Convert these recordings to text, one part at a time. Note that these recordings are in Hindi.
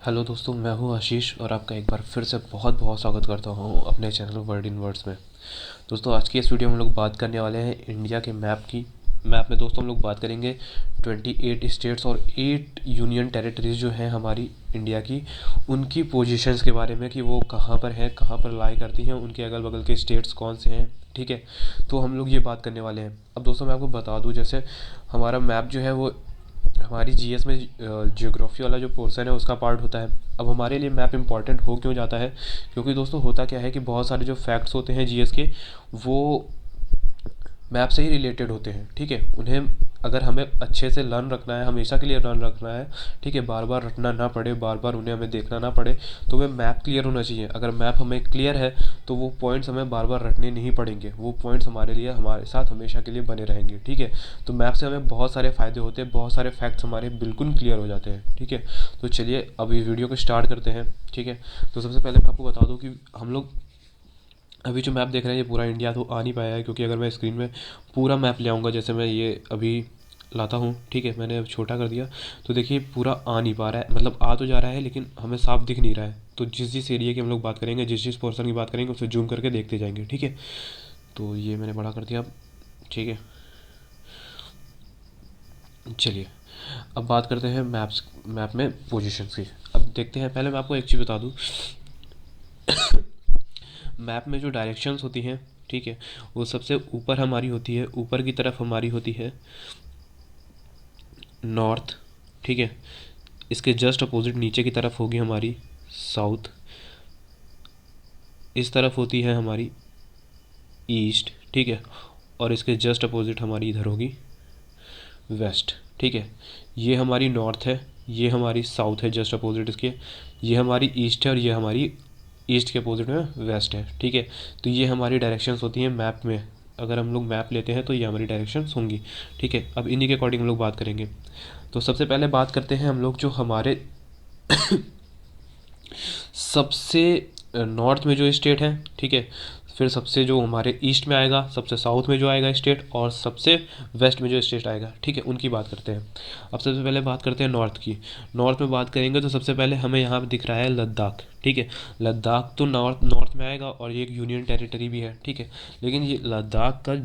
हेलो दोस्तों, मैं हूं आशीष और आपका एक बार फिर से बहुत बहुत स्वागत करता हूं अपने चैनल वर्ड इन वर्ड्स में। दोस्तों, आज की इस वीडियो में हम लोग बात करने वाले हैं इंडिया के मैप की। मैप में दोस्तों हम लोग बात करेंगे 28 स्टेट्स और 8 यूनियन टेरिटरीज जो हैं हमारी इंडिया की, उनकी पोजीशंस के बारे में कि वो कहाँ पर हैं, कहाँ पर लाई करती हैं, उनके अगल बगल के स्टेट्स कौन से हैं। ठीक है, तो हम लोग ये बात करने वाले हैं। अब दोस्तों मैं आपको बता दूं, जैसे हमारा मैप जो है वो हमारी जीएस में जियोग्राफी वाला जो पोर्शन है उसका पार्ट होता है। अब हमारे लिए मैप इंपॉर्टेंट हो क्यों जाता है? क्योंकि दोस्तों होता क्या है कि बहुत सारे जो फैक्ट्स होते हैं जीएस के, वो मैप से ही रिलेटेड होते हैं। ठीक है, उन्हें अगर हमें अच्छे से लर्न रखना है, हमेशा के लिए लर्न रखना है, ठीक है, बार बार रटना ना पड़े, बार बार उन्हें हमें देखना ना पड़े, तो वह मैप क्लियर होना चाहिए। अगर मैप हमें क्लियर है तो वो पॉइंट्स हमें बार बार रटने नहीं पड़ेंगे, वो पॉइंट्स हमारे लिए हमारे साथ हमेशा के लिए बने रहेंगे। ठीक है, तो मैप से हमें बहुत सारे फ़ायदे होते हैं, बहुत सारे फैक्ट्स हमारे बिल्कुल क्लियर हो जाते हैं। ठीक है, तो चलिए अब इस वीडियो को स्टार्ट करते हैं। ठीक है, तो सबसे पहले मैं आपको बता दूँ कि हम लोग अभी जो मैप देख रहे हैं ये पूरा इंडिया तो आ नहीं पाया है, क्योंकि अगर मैं स्क्रीन में पूरा मैप ले आऊँगा, जैसे मैं ये अभी लाता हूँ, ठीक है, मैंने अब छोटा कर दिया, तो देखिए पूरा आ नहीं पा रहा है, मतलब आ तो जा रहा है लेकिन हमें साफ दिख नहीं रहा है। तो जिस जिस एरिया की हम लोग बात करेंगे, जिस जिस पोर्शन की बात करेंगे, उसे जूम करके देखते जाएंगे। ठीक है, तो ये मैंने बड़ा कर दिया अब। ठीक है, चलिए अब बात करते हैं मैप में पोजीशंस की। अब देखते हैं, पहले मैं आपको एक चीज़ बता दूँ, मैप में जो डायरेक्शंस होती हैं, ठीक है, वो सबसे ऊपर हमारी होती है, ऊपर की तरफ हमारी होती है नॉर्थ। ठीक है, इसके जस्ट अपोजिट नीचे की तरफ होगी हमारी साउथ, इस तरफ होती है हमारी ईस्ट। ठीक है, और इसके जस्ट अपोजिट हमारी इधर होगी वेस्ट। ठीक है, ये हमारी नॉर्थ है, ये हमारी साउथ है जस्ट अपोजिट इसके, ये हमारी ईस्ट है और ये हमारी ईस्ट के अपोजिट में वेस्ट है। ठीक है, तो ये हमारी डायरेक्शंस होती हैं मैप में। अगर हम लोग मैप लेते हैं तो ये हमारी डायरेक्शंस होंगी। ठीक है, अब इन्हीं के अकॉर्डिंग हम लोग बात करेंगे। तो सबसे पहले बात करते हैं हम लोग जो हमारे सबसे नॉर्थ में जो स्टेट है। ठीक है, फिर सबसे जो हमारे ईस्ट में आएगा, सबसे साउथ में जो आएगा स्टेट, और सबसे वेस्ट में जो स्टेट आएगा। ठीक है, उनकी बात करते हैं। अब सबसे पहले बात करते हैं नॉर्थ की। नॉर्थ में बात करेंगे तो सबसे पहले हमें यहाँ पे दिख रहा है लद्दाख। ठीक है, लद्दाख तो नॉर्थ नॉर्थ में आएगा और ये एक यूनियन टेरिटरी भी है। ठीक है, लेकिन ये लद्दाख का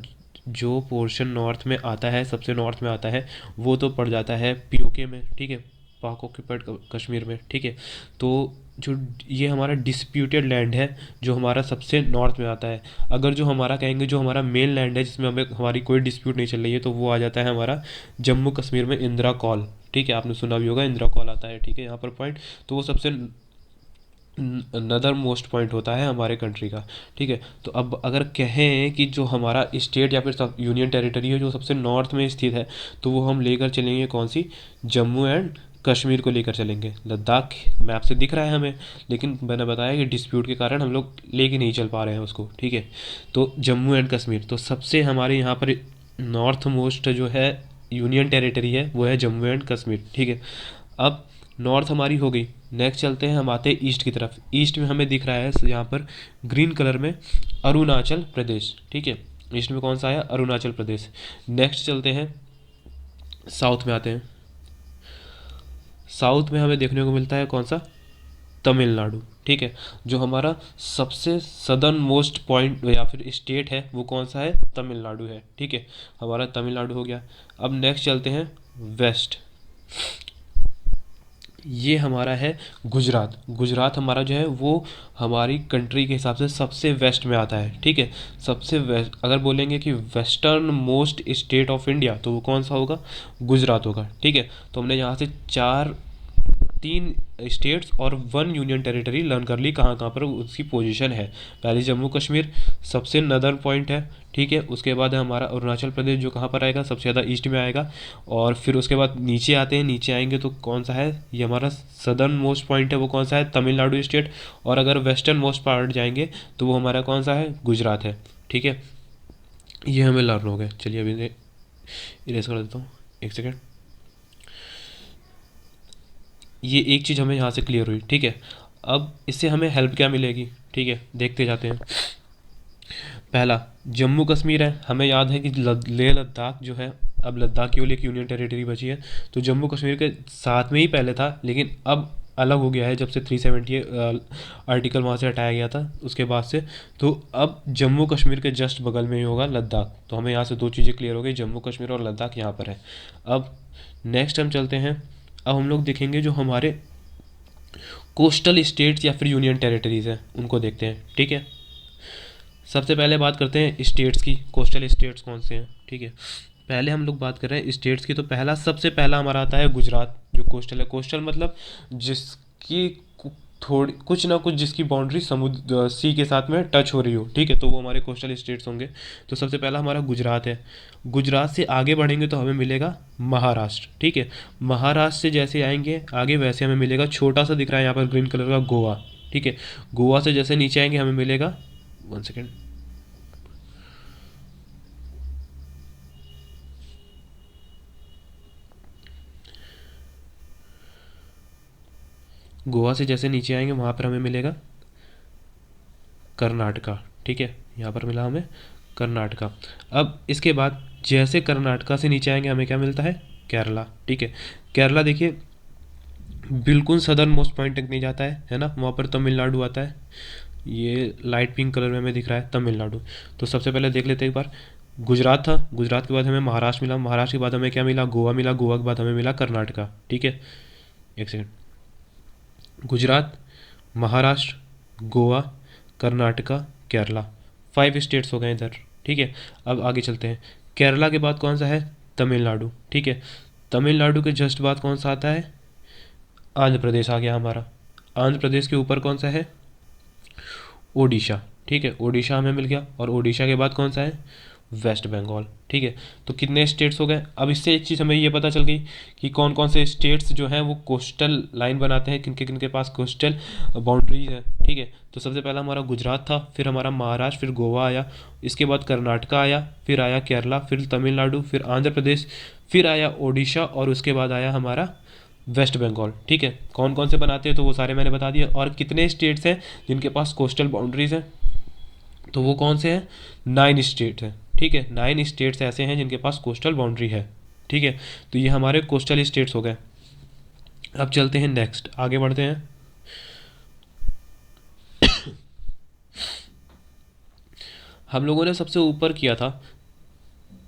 जो पोर्शन नॉर्थ में आता है, सबसे नॉर्थ में आता है, वो तो पड़ जाता है पीओके में। ठीक है, पाक ऑक्यूपाइड कश्मीर में। ठीक है, तो जो ये हमारा डिस्प्यूटेड लैंड है, जो हमारा सबसे नॉर्थ में आता है। अगर जो हमारा कहेंगे जो हमारा मेन लैंड है जिसमें हमें हमारी कोई डिस्प्यूट नहीं चल रही है, तो वो आ जाता है हमारा जम्मू कश्मीर में इंदिरा कॉल। ठीक है, आपने सुना भी होगा, इंदिरा कॉल आता है। ठीक है, यहाँ पर पॉइंट, तो वो सबसे नदर मोस्ट पॉइंट होता है हमारे कंट्री का। ठीक है, तो अब अगर कहें कि जो हमारा स्टेट या फिर सब यूनियन टेरिटरी है जो सबसे नॉर्थ में स्थित है, तो वो हम लेकर चलेंगे कौन सी? जम्मू एंड कश्मीर को लेकर चलेंगे। लद्दाख मैप से दिख रहा है हमें, लेकिन मैंने बताया कि डिस्प्यूट के कारण हम लोग लेके नहीं चल पा रहे हैं उसको। ठीक है, तो जम्मू एंड कश्मीर, तो सबसे हमारे यहाँ पर नॉर्थ मोस्ट जो है यूनियन टेरिटरी है वो है जम्मू एंड कश्मीर। ठीक है, अब नॉर्थ हमारी हो गई। नेक्स्ट चलते हैं, हम आते हैं ईस्ट की तरफ। ईस्ट में हमें दिख रहा है यहाँ पर ग्रीन कलर में अरुणाचल प्रदेश। ठीक है, ईस्ट में कौन सा आया? अरुणाचल प्रदेश। नेक्स्ट चलते हैं, साउथ में आते हैं। साउथ में हमें देखने को मिलता है कौन सा? तमिलनाडु। ठीक है, जो हमारा सबसे सदर्न मोस्ट पॉइंट या फिर स्टेट है वो कौन सा है? तमिलनाडु है। ठीक है, हमारा तमिलनाडु हो गया। अब नेक्स्ट चलते हैं वेस्ट। ये हमारा है गुजरात। गुजरात हमारा जो है वो हमारी कंट्री के हिसाब से सबसे वेस्ट में आता है। ठीक है, सबसे वेस्ट अगर बोलेंगे कि western most state of India, तो वो कौन सा होगा? गुजरात होगा। ठीक है, तो हमने यहाँ से तीन स्टेट्स और वन यूनियन टेरिटरी लर्न कर ली, कहाँ कहाँ पर उसकी पोजीशन है। पहले जम्मू कश्मीर सबसे नदर्न पॉइंट है। ठीक है, उसके बाद है हमारा अरुणाचल प्रदेश, जो कहाँ पर आएगा? सबसे ज़्यादा ईस्ट में आएगा। और फिर उसके बाद नीचे आते हैं, नीचे आएंगे तो कौन सा है? ये हमारा सदर्न मोस्ट पॉइंट है, वो कौन सा है? तमिलनाडु स्टेट। और अगर वेस्टर्न मोस्ट पार्ट जाएंगे तो वो हमारा कौन सा है? गुजरात है। ठीक है, ये हमें लर्न हो गए। चलिए अभी इरेज कर देता हूँ, एक सेकेंड। ये एक चीज़ हमें यहाँ से क्लियर हुई। ठीक है, अब इससे हमें हेल्प क्या मिलेगी? ठीक है, देखते जाते हैं। पहला जम्मू कश्मीर है, हमें याद है कि लेह लद्दाख जो है, अब लद्दाख केवल एक यूनियन टेरिटरी बची है, तो जम्मू कश्मीर के साथ में ही पहले था, लेकिन अब अलग हो गया है जब से 370 आर्टिकल वहाँ से हटाया गया था उसके बाद से। तो अब जम्मू कश्मीर के जस्ट बगल में ही होगा लद्दाख। तो हमें यहाँ से दो चीज़ें क्लियर हो गई, जम्मू कश्मीर और लद्दाख यहाँ पर है। अब नेक्स्ट हम चलते हैं, अब हम लोग देखेंगे जो हमारे कोस्टल स्टेट्स या फिर यूनियन टेरिटरीज़ हैं उनको देखते हैं, ठीक है। सबसे पहले बात करते हैं स्टेट्स की, कोस्टल स्टेट्स कौन से हैं, ठीक है। पहले हम लोग बात कर रहे हैं स्टेट्स की, तो पहला सबसे पहला हमारा आता है गुजरात, जो कोस्टल है। कोस्टल मतलब जिसकी थोड़ी कुछ ना कुछ जिसकी बाउंड्री समुद्र सी के साथ में टच हो रही हो, ठीक है, तो वो हमारे कोस्टल स्टेट्स होंगे। तो सबसे पहला हमारा गुजरात है। गुजरात से आगे बढ़ेंगे तो हमें मिलेगा महाराष्ट्र, ठीक है। महाराष्ट्र से जैसे आएंगे आगे वैसे हमें मिलेगा, छोटा सा दिख रहा है यहाँ पर ग्रीन कलर का, गोवा, ठीक है। गोवा से जैसे नीचे आएंगे हमें मिलेगा, 1 सेकेंड, गोवा से जैसे नीचे आएंगे वहाँ पर हमें मिलेगा कर्नाटका, ठीक है, यहाँ पर मिला हमें कर्नाटका। अब इसके बाद जैसे कर्नाटका से नीचे आएंगे हमें क्या मिलता है, केरला, ठीक है। केरला देखिए बिल्कुल सदर्न मोस्ट पॉइंट तक नहीं जाता है ना, वहाँ पर तमिलनाडु आता है, ये लाइट पिंक कलर में हमें दिख रहा है तमिलनाडु। तो सबसे पहले देख लेते हैं एक बार, गुजरात था, गुजरात के बाद हमें महाराष्ट्र मिला, महाराष्ट्र के बाद हमें क्या मिला, गोवा मिला, गोवा के बाद हमें मिला कर्नाटका, ठीक है। एक सेकेंड, गुजरात, महाराष्ट्र, गोवा, कर्नाटका, केरला, 5 स्टेट्स हो गए इधर, ठीक है। अब आगे चलते हैं, केरला के बाद कौन सा है, तमिलनाडु, ठीक है। तमिलनाडु के जस्ट बाद कौन सा आता है, आंध्र प्रदेश आ गया हमारा। आंध्र प्रदेश के ऊपर कौन सा है, ओडिशा, ठीक है, ओडिशा हमें मिल गया। और ओडिशा के बाद कौन सा है, वेस्ट बंगाल, ठीक है। तो कितने स्टेट्स हो गए। अब इससे एक चीज़ हमें ये पता चल गई कि कौन कौन से स्टेट्स जो हैं वो कोस्टल लाइन बनाते हैं, किनके किनके पास कोस्टल बाउंड्रीज है, ठीक है। तो सबसे पहला हमारा गुजरात था, फिर हमारा महाराष्ट्र, फिर गोवा आया, इसके बाद कर्नाटका आया, फिर आया केरला, फिर तमिलनाडु, फिर आंध्र प्रदेश, फिर आया ओडिशा, और उसके बाद आया हमारा वेस्ट बंगाल, ठीक है। कौन कौन से बनाते हैं तो वो सारे मैंने बता दिए। और कितने स्टेट्स हैं जिनके पास कोस्टल बाउंड्रीज हैं, तो वो कौन से हैं, 9 स्टेट्स हैं, ठीक है। 9 स्टेट्स ऐसे हैं जिनके पास कोस्टल बाउंड्री है, ठीक है। तो ये हमारे कोस्टल स्टेट्स हो गए। अब चलते हैं नेक्स्ट, आगे बढ़ते हैं। हम लोगों ने सबसे ऊपर किया था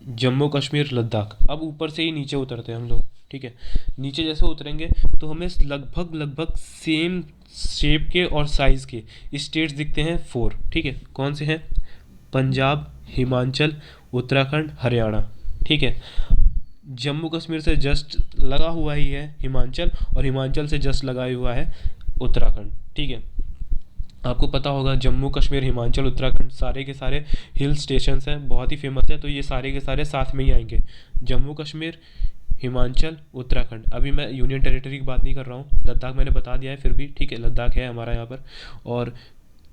जम्मू कश्मीर लद्दाख, अब ऊपर से ही नीचे उतरते हैं हम लोग, ठीक है। नीचे जैसे उतरेंगे तो हमें लगभग लगभग सेम शेप के और साइज़ के स्टेट्स दिखते हैं 4, ठीक है। कौन से हैं, पंजाब, हिमाचल, उत्तराखंड, हरियाणा, ठीक है। जम्मू कश्मीर से जस्ट लगा हुआ ही है हिमाचल, और हिमाचल से जस्ट लगा हुआ है उत्तराखंड, ठीक है। आपको पता होगा जम्मू कश्मीर, हिमाचल, उत्तराखंड सारे के सारे हिल स्टेशंस हैं, बहुत ही फेमस है, तो ये सारे के सारे साथ में ही आएंगे, जम्मू कश्मीर, हिमाचल, उत्तराखंड। अभी मैं यूनियन टेरिटरी की बात नहीं कर रहा हूँ, लद्दाख मैंने बता दिया है फिर भी, ठीक है, लद्दाख है हमारा यहाँ पर। और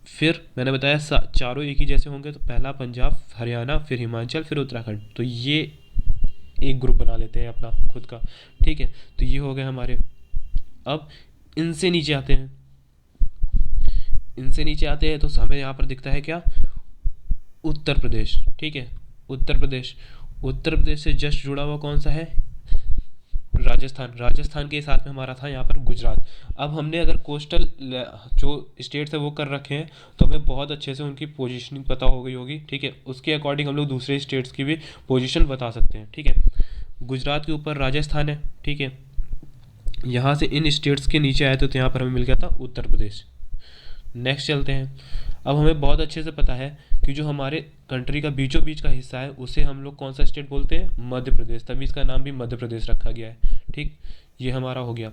फिर मैंने बताया चारों एक ही जैसे होंगे, तो पहला पंजाब, हरियाणा, फिर हिमाचल, फिर उत्तराखंड, तो ये एक ग्रुप बना लेते हैं अपना खुद का, ठीक है। तो ये हो गए हमारे। अब इनसे नीचे आते हैं, इनसे नीचे आते हैं तो हमें यहाँ पर दिखता है क्या, उत्तर प्रदेश, ठीक है, उत्तर प्रदेश। उत्तर प्रदेश से जस्ट जुड़ा हुआ कौन सा है, राजस्थान, राजस्थान के साथ में हमारा था यहाँ पर गुजरात। अब हमने अगर कोस्टल जो स्टेट्स है वो कर रखे हैं तो हमें बहुत अच्छे से उनकी पोजीशनिंग पता हो गई होगी, ठीक है। उसके अकॉर्डिंग हम लोग दूसरे स्टेट्स की भी पोजीशन बता सकते हैं, ठीक है। गुजरात के ऊपर राजस्थान है, ठीक है। यहाँ से इन स्टेट्स के नीचे आए थे तो यहाँ पर हमें मिल गया था उत्तर प्रदेश। नेक्स्ट चलते हैं। अब हमें बहुत अच्छे से पता है कि जो हमारे कंट्री का बीचों बीच का हिस्सा है उसे हम लोग कौन सा स्टेट बोलते हैं, मध्य प्रदेश, तभी इसका नाम भी मध्य प्रदेश रखा गया है, ठीक। ये हमारा हो गया।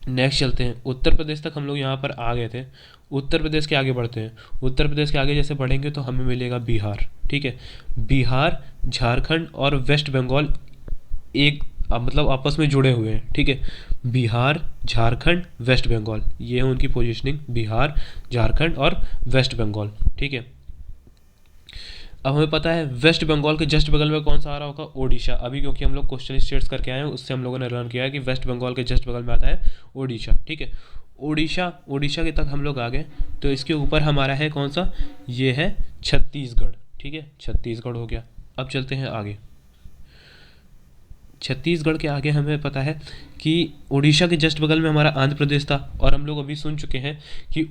नेक्स्ट चलते हैं, उत्तर प्रदेश तक हम लोग यहाँ पर आ गए थे। उत्तर प्रदेश के आगे बढ़ते हैं, उत्तर प्रदेश के आगे जैसे बढ़ेंगे तो हमें मिलेगा बिहार, ठीक है। बिहार, झारखंड और वेस्ट बंगाल एक मतलब आपस में जुड़े हुए हैं, ठीक है। बिहार, झारखंड, वेस्ट बंगाल, ये है उनकी पोजीशनिंग, बिहार, झारखंड और वेस्ट बंगाल, ठीक है। अब हमें पता है वेस्ट बंगाल के जस्ट बगल में कौन सा आ रहा होगा, ओडिशा। अभी क्योंकि हम लोग कोस्टल स्टेट्स करके आए हैं उससे हम लोगों ने लर्न किया है कि वेस्ट बंगाल के जस्ट बगल में आता है ओडिशा, ठीक है। ओडिशा, ओडिशा के तक हम लोग आ गए, तो इसके ऊपर हमारा है कौन सा, ये है छत्तीसगढ़, ठीक है, छत्तीसगढ़ हो गया। अब चलते हैं आगे। छत्तीसगढ़ के आगे हमें पता है कि उड़ीसा के जस्ट बगल में हमारा आंध्र प्रदेश था, और हम लोग अभी सुन चुके हैं कि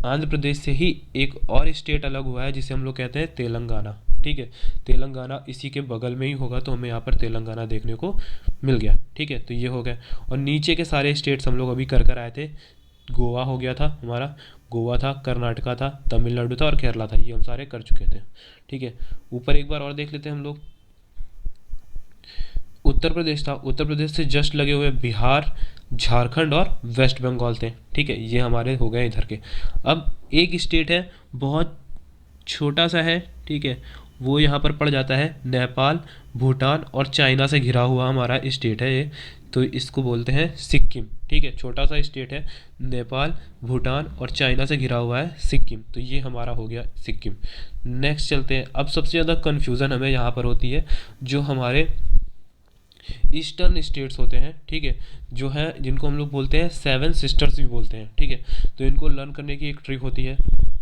आंध्र प्रदेश से ही एक और स्टेट अलग हुआ है जिसे हम लोग कहते हैं तेलंगाना। ठीक है, तेलंगाना इसी के बगल में ही होगा, तो हमें यहाँ पर तेलंगाना देखने को मिल गया। ठीक है, तो ये हो गया। और नीचे के सारे स्टेट्स हम लोग अभी कर आए थे। गोवा हो गया था हमारा, गोवा था, कर्नाटका था, तमिलनाडु था और केरला था, ये हम सारे कर चुके थे। ठीक है, ऊपर एक बार और देख लेते हैं हम लोग। उत्तर प्रदेश था, उत्तर प्रदेश से जस्ट लगे हुए बिहार, झारखंड और वेस्ट बंगाल थे। ठीक है, ये हमारे हो गए इधर के। अब एक स्टेट है, बहुत छोटा सा है, ठीक है, वो यहाँ पर पड़ जाता है नेपाल, भूटान और चाइना से घिरा हुआ हमारा स्टेट है ये, तो इसको बोलते हैं सिक्किम। ठीक है, छोटा सा स्टेट है, नेपाल, भूटान और चाइना से घिरा हुआ है सिक्किम, तो ये हमारा हो गया सिक्किम। नेक्स्ट चलते हैं। अब सबसे ज़्यादा कन्फ्यूज़न हमें यहाँ पर होती है जो हमारे ईस्टर्न स्टेट्स होते हैं। ठीक है, जो है जिनको हम लोग बोलते हैं सेवन सिस्टर्स भी बोलते हैं। ठीक है, तो इनको लर्न करने की एक ट्रिक होती है,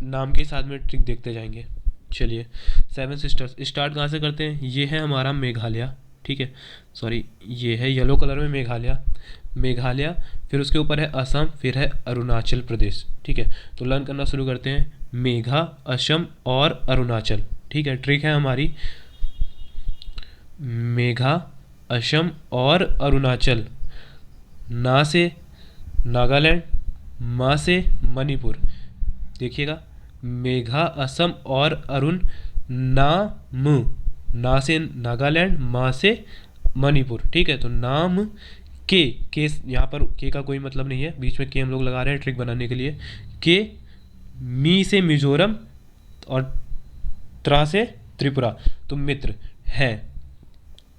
नाम के साथ में ट्रिक देखते जाएंगे। चलिए, सेवन सिस्टर्स स्टार्ट कहाँ से करते हैं? ये है हमारा मेघालय। ठीक है, सॉरी, ये है येलो कलर में मेघालय, मेघालय, फिर उसके ऊपर है असम, फिर है अरुणाचल प्रदेश। ठीक है, तो लर्न करना शुरू करते हैं। मेघा, असम और अरुणाचल। ठीक है, ट्रिक है हमारी, मेघा, असम और अरुणाचल। ना से नागालैंड, मा से मणिपुर। देखिएगा, मेघा, असम और अरुण, ना से नागालैंड, मा से मणिपुर। ठीक है, तो नाम के यहाँ पर के का कोई मतलब नहीं है, बीच में के हम लोग लगा रहे हैं ट्रिक बनाने के लिए। के, मी से मिजोरम और त्रा से त्रिपुरा, तो मित्र है।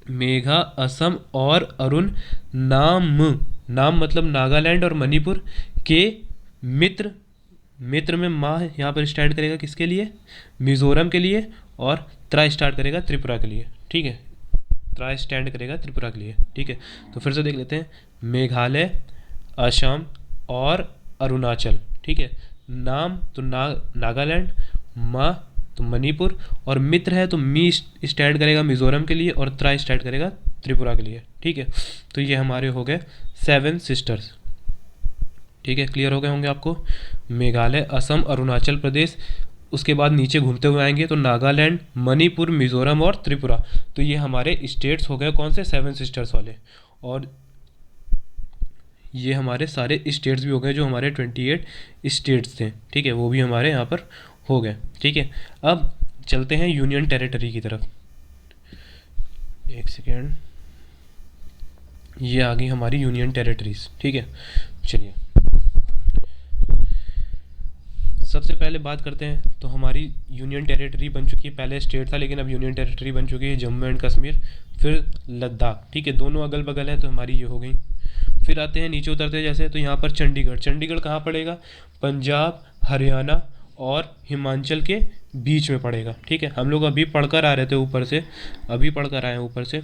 मेघा, असम और अरुण, नाम मतलब नागालैंड और मणिपुर के, मित्र में माँ यहाँ पर स्टार्ट करेगा किसके लिए? मिजोरम के लिए, और त्रा स्टार्ट करेगा त्रिपुरा के लिए। ठीक है, त्रा स्टैंड करेगा त्रिपुरा के लिए। ठीक है, तो फिर से देख लेते हैं। मेघालय, असम और अरुणाचल। ठीक है, नाम तो नागालैंड, माँ तो मणिपुर, और मित्र है तो मी स्टैंड करेगा मिजोरम के लिए, और त्रा स्टैंड करेगा त्रिपुरा के लिए। ठीक है, तो ये हमारे हो गए सेवन सिस्टर्स। ठीक है, क्लियर हो गए होंगे आपको। मेघालय, असम, अरुणाचल प्रदेश, उसके बाद नीचे घूमते हुए आएंगे तो नागालैंड, मणिपुर, मिजोरम और त्रिपुरा, तो ये हमारे स्टेट्स हो गए कौन से? सेवन सिस्टर्स वाले। और ये हमारे सारे स्टेट्स भी हो गए जो हमारे 28 स्टेट्स थे। ठीक है, वो भी हमारे यहाँ पर हो गए। ठीक है, अब चलते हैं यूनियन टेरिटरी की तरफ। एक सेकेंड, ये आ गई हमारी यूनियन टेरिटरीज। ठीक है, चलिए सबसे पहले बात करते हैं, तो हमारी यूनियन टेरिटरी बन चुकी है, पहले स्टेट था लेकिन अब यूनियन टेरिटरी बन चुकी है जम्मू एंड कश्मीर, फिर लद्दाख। ठीक है, दोनों अगल बगल हैं तो हमारी ये हो गई। फिर आते हैं नीचे उतरते हैं जैसे, तो यहाँ पर चंडीगढ़। चंडीगढ़ कहाँ पड़ेगा? पंजाब, हरियाणा और हिमाचल के बीच में पड़ेगा। ठीक है, हम लोग अभी पढ़कर आ रहे थे ऊपर से, अभी पढ़कर आए हैं ऊपर से।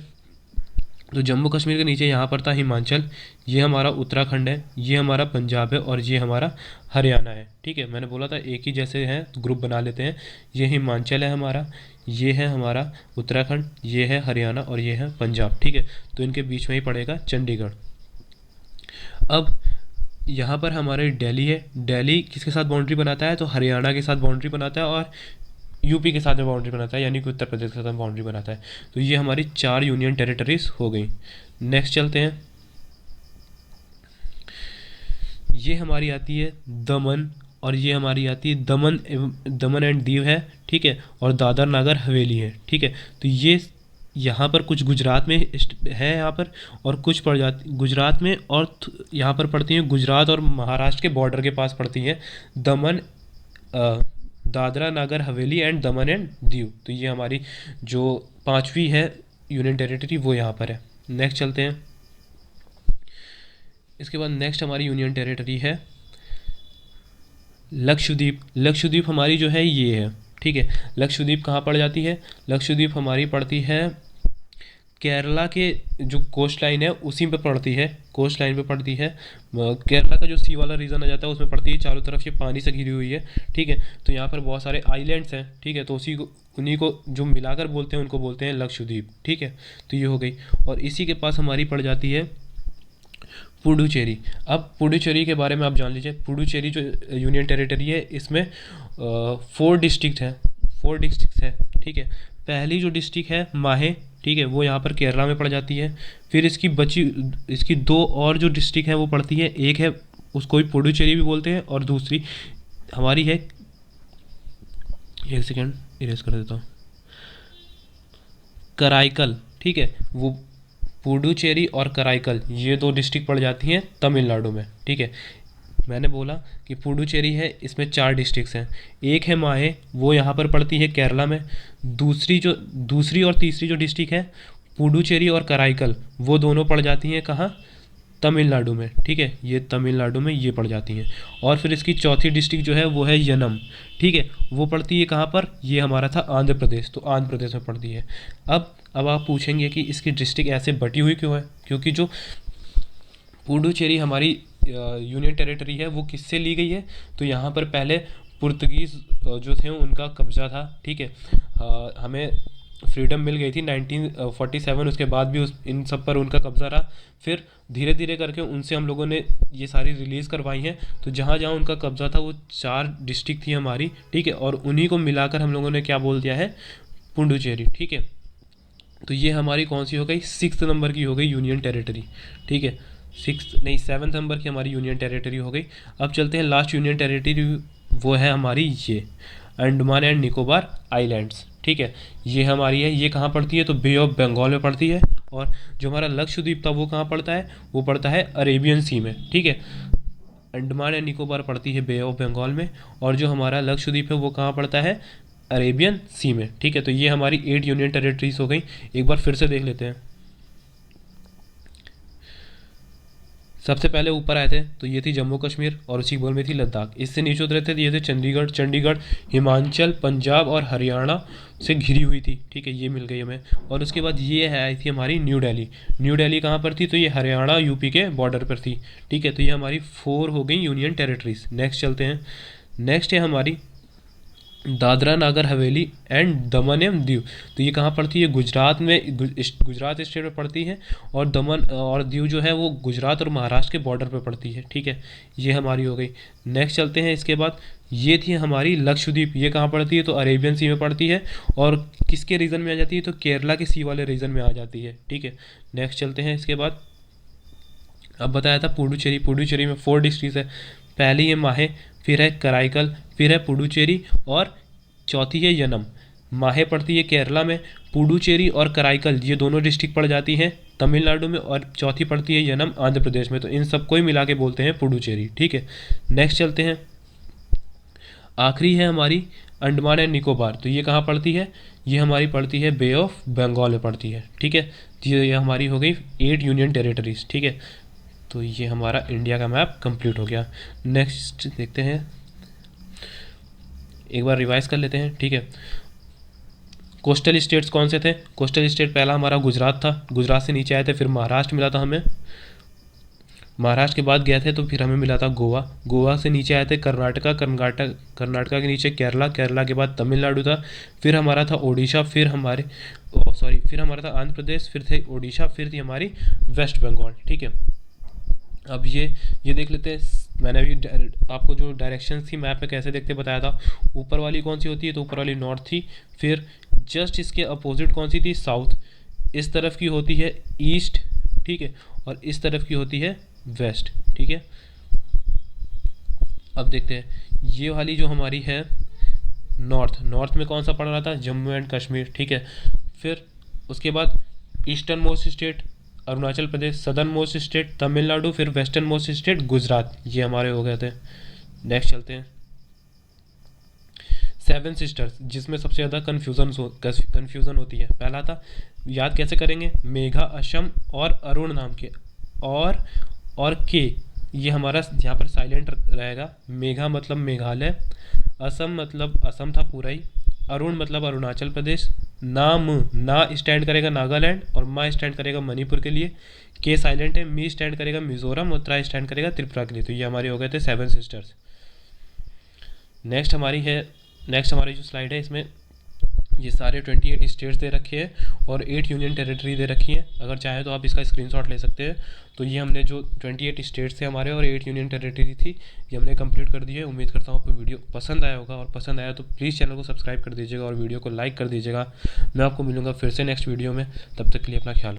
तो जम्मू कश्मीर के नीचे यहाँ पर था हिमाचल, ये हमारा उत्तराखंड है, ये हमारा पंजाब है और ये हमारा हरियाणा है। ठीक है, मैंने बोला था एक ही जैसे हैं तो ग्रुप बना लेते हैं। ये हिमाचल है हमारा, ये है हमारा उत्तराखंड, ये है हरियाणा और ये है पंजाब। ठीक है, तो इनके बीच में ही पड़ेगा चंडीगढ़। अब यहाँ पर हमारे दिल्ली है, दिल्ली किसके साथ बाउंड्री बनाता है? तो हरियाणा के साथ बाउंड्री बनाता है और यूपी के साथ में बाउंड्री बनाता है, यानी कि उत्तर प्रदेश के साथ में बाउंड्री बनाता है। तो ये हमारी 4 यूनियन टेरिटरीज हो गई। नेक्स्ट चलते हैं, ये हमारी आती है दमन, और ये हमारी आती है दमन एंड दीव है। ठीक है, और दादर नागर हवेली है। ठीक है, तो ये यहाँ पर कुछ गुजरात में है यहाँ पर, और कुछ पड़ जाती गुजरात में, और यहाँ पर पड़ती हैं गुजरात और महाराष्ट्र के बॉर्डर के पास पड़ती हैं दमन, Dadra Nagar Haveli and Daman and Diu. तो ये हमारी जो 5वीं है यूनियन टेरिटरी वो यहाँ पर है। नेक्स्ट चलते हैं, इसके बाद नेक्स्ट हमारी यूनियन टेरिटरी है लक्षद्वीप। लक्षद्वीप हमारी जो है ये है। ठीक है, लक्षद्वीप कहाँ पड़ जाती है? लक्षद्वीप हमारी पड़ती है केरला के जो कोस्ट लाइन है उसी पे पड़ती है, कोस्ट लाइन पे पड़ती है। केरला का जो सी वाला रीजन आ जाता है उसमें पड़ती है, चारों तरफ ये पानी से घिरी हुई है, ठीक है। तो यहाँ पर बहुत सारे आइलैंड्स हैं, ठीक है। तो उन्हीं को जो मिलाकर बोलते हैं उनको बोलते हैं लक्षद्वीप, ठीक है। तो ये हो गई। और इसी के पास हमारी पड़ जाती है पुडुचेरी। अब पुडुचेरी के बारे में आप जान लीजिए। पुडुचेरी जो यूनियन टेरिटरी है इसमें 4 डिस्ट्रिक्ट हैं, 4 डिस्ट्रिक्ट है, ठीक है। पहली जो डिस्ट्रिक्ट है माहे, ठीक है, वो यहाँ पर केरला में पड़ जाती है। फिर इसकी 2 और जो डिस्ट्रिक्ट है वो पड़ती है, एक है उसको भी पुडुचेरी भी बोलते हैं और दूसरी हमारी है, एक सेकेंड इरेज कर देता हूँ, कराईकल, ठीक है। वो पुडुचेरी और कराईकल ये 2 डिस्ट्रिक्ट पड़ जाती हैं तमिलनाडु में, ठीक है। मैंने बोला कि पुडुचेरी है, इसमें 4 डिस्ट्रिक्ट्स हैं। एक है माहे, वो यहाँ पर पड़ती है केरला में। दूसरी और तीसरी जो डिस्ट्रिक्ट है पुडुचेरी और कराईकल, वो दोनों पड़ जाती हैं कहाँ, तमिलनाडु में, ठीक है। ये तमिलनाडु में ये पड़ जाती हैं। और फिर इसकी चौथी डिस्ट्रिक्ट जो है वो है यनम, ठीक है। वो पड़ती है कहाँ पर, ये हमारा था आंध्र प्रदेश, तो आंध्र प्रदेश में पड़ती है। अब आप पूछेंगे कि इसकी डिस्ट्रिक्ट ऐसे बटी हुई क्यों है, क्योंकि जो पुडुचेरी हमारी यूनियन टेरिटरी है वो किससे ली गई है, तो यहाँ पर पहले पुर्तगीज़ जो थे उनका कब्जा था, ठीक है। हमें फ्रीडम मिल गई थी 1947, उसके बाद भी इन सब पर उनका कब्जा रहा। फिर धीरे धीरे करके उनसे हम लोगों ने ये सारी रिलीज़ करवाई हैं। तो जहाँ जहाँ उनका कब्जा था वो 4 डिस्ट्रिक्ट थी हमारी, ठीक है। और उन्हीं को मिलाकर हम लोगों ने क्या बोल दिया है, पुडुचेरी, ठीक है। तो ये हमारी कौन सी हो गई, 6 नंबर की हो गई यूनियन टेरिटरी, ठीक है। 7 नंबर की हमारी यूनियन टेरिटरी हो गई। अब चलते हैं लास्ट यूनियन टेरिटरी, वो है हमारी ये अंडमान एंड निकोबार आइलैंड्स, ठीक है। ये हमारी है, ये कहाँ पड़ती है, तो बे ऑफ बंगाल में पड़ती है। और जो हमारा लक्षद्वीप था वो कहाँ पड़ता है, वो पड़ता है अरेबियन सी में, ठीक है। अंडमान एंड निकोबार पड़ती है बे ऑफ बंगाल में, और जो हमारा लक्षद्वीप है वो कहाँ पड़ता है, अरेबियन सी में, ठीक है। तो ये हमारी 8 यूनियन टेरिटरीज हो गई। एक बार फिर से देख लेते हैं। सबसे पहले ऊपर आए थे तो ये थी जम्मू कश्मीर, और उसी बगल में थी लद्दाख। इससे नीचे उतरे थे तो ये थे चंडीगढ़, हिमाचल, पंजाब और हरियाणा से घिरी हुई थी, ठीक है। ये मिल गई हमें। और उसके बाद ये आई थी हमारी न्यू दिल्ली। न्यू दिल्ली कहाँ पर थी, तो ये हरियाणा यूपी के बॉर्डर पर थी, ठीक है। तो ये हमारी 4 हो गई यूनियन टेरिटरीज। नेक्स्ट चलते हैं। नेक्स्ट है हमारी दादरा नागर हवेली एंड दमन एवं दीव। तो ये कहाँ पड़ती है, गुजरात में, गुजरात स्टेट में पड़ती है। और दमन और दीव जो है वो गुजरात और महाराष्ट्र के बॉर्डर पे पड़ती है, ठीक है। ये हमारी हो गई। नेक्स्ट चलते हैं। इसके बाद ये थी हमारी लक्षद्वीप। ये कहाँ पड़ती है, तो अरेबियन सी में पड़ती है। और किसके रीजन में आ जाती है, तो केरला के सी वाले रीजन में आ जाती है, ठीक है। नेक्स्ट चलते हैं। इसके बाद अब बताया था पुडुचेरी में 4 डिस्ट्रिक्ट है। पहली है माहे, फिर है कराईकल, फिर है पुडुचेरी और चौथी है यनम। माहे पड़ती है केरला में, पुडुचेरी और कराईकल ये दोनों डिस्ट्रिक्ट पड़ जाती हैं तमिलनाडु में, और चौथी पड़ती है यनम आंध्र प्रदेश में। तो इन सबको ही मिला के बोलते हैं पुडुचेरी, ठीक है। नेक्स्ट चलते हैं। आखिरी है हमारी अंडमान एंड निकोबार। तो ये कहाँ पड़ती है, ये हमारी पड़ती है बे ऑफ बंगाल में पड़ती है, ठीक है। ये हमारी हो गई 8 यूनियन टेरिटरीज, ठीक है। तो ये हमारा इंडिया का मैप कंप्लीट हो गया। नेक्स्ट देखते हैं, एक बार रिवाइज कर लेते हैं, ठीक है। कोस्टल स्टेट्स कौन से थे, कोस्टल स्टेट पहला हमारा गुजरात था, गुजरात से नीचे आए थे, फिर महाराष्ट्र मिला था हमें, महाराष्ट्र के बाद गए थे तो फिर हमें मिला था गोवा, गोवा से नीचे आए थे कर्नाटका के नीचे केरला के बाद तमिलनाडु था, फिर हमारा था ओडिशा, फिर हमारा था आंध्र प्रदेश, फिर थे ओडिशा, फिर थी हमारी वेस्ट बंगाल, ठीक है। अब ये देख लेते हैं। मैंने अभी आपको जो डायरेक्शन थी मैप में कैसे देखते बताया था। ऊपर वाली कौन सी होती है, तो ऊपर वाली नॉर्थ थी, फिर जस्ट इसके अपोजिट कौन सी थी, साउथ। इस तरफ की होती है ईस्ट, ठीक है, और इस तरफ की होती है वेस्ट, ठीक है। अब देखते हैं ये वाली जो हमारी है नॉर्थ में कौन सा पड़ रहा था, जम्मू एंड कश्मीर, ठीक है। फिर उसके बाद eastern most state Arunachal Pradesh, southern most state Tamil Nadu, फिर वेस्टर्न मोस्ट स्टेट गुजरात, ये हमारे हो गए थे। नेक्स्ट चलते हैं। 7 सिस्टर्स, जिसमें सबसे ज़्यादा कन्फ्यूज़न होती है। पहला था, याद कैसे करेंगे, मेघा, असम और अरुण नाम के, और के, ये हमारा यहाँ पर साइलेंट रहेगा। मेघा मतलब मेघालय, असम मतलब असम था पूरा ही, अरुण मतलब अरुणाचल प्रदेश, नाम ना स्टैंड करेगा नागालैंड और मा स्टैंड करेगा मणिपुर के लिए, के साइलेंट है, मी स्टैंड करेगा मिजोरम और त्रा स्टैंड करेगा त्रिपुरा के लिए। तो ये हमारे हो गए थे 7 सिस्टर्स। नेक्स्ट हमारी जो स्लाइड है इसमें ये सारे 28 स्टेट्स दे रखे हैं और 8 यूनियन टेरिटरी दे रखी हैं। अगर चाहे तो आप इसका स्क्रीनशॉट ले सकते हैं। तो ये हमने जो 28 स्टेट्स थे हमारे और 8 यूनियन टेरिटरी थी, ये हमने कंप्लीट कर दी है। उम्मीद करता हूँ आपको वीडियो पसंद आया होगा, और पसंद आया तो प्लीज़ चैनल को सब्सक्राइब कर दीजिएगा और वीडियो को लाइक कर दीजिएगा। मैं आपको मिलूंगा फिर से नेक्स्ट वीडियो में, तब तक के लिए अपना ख्याल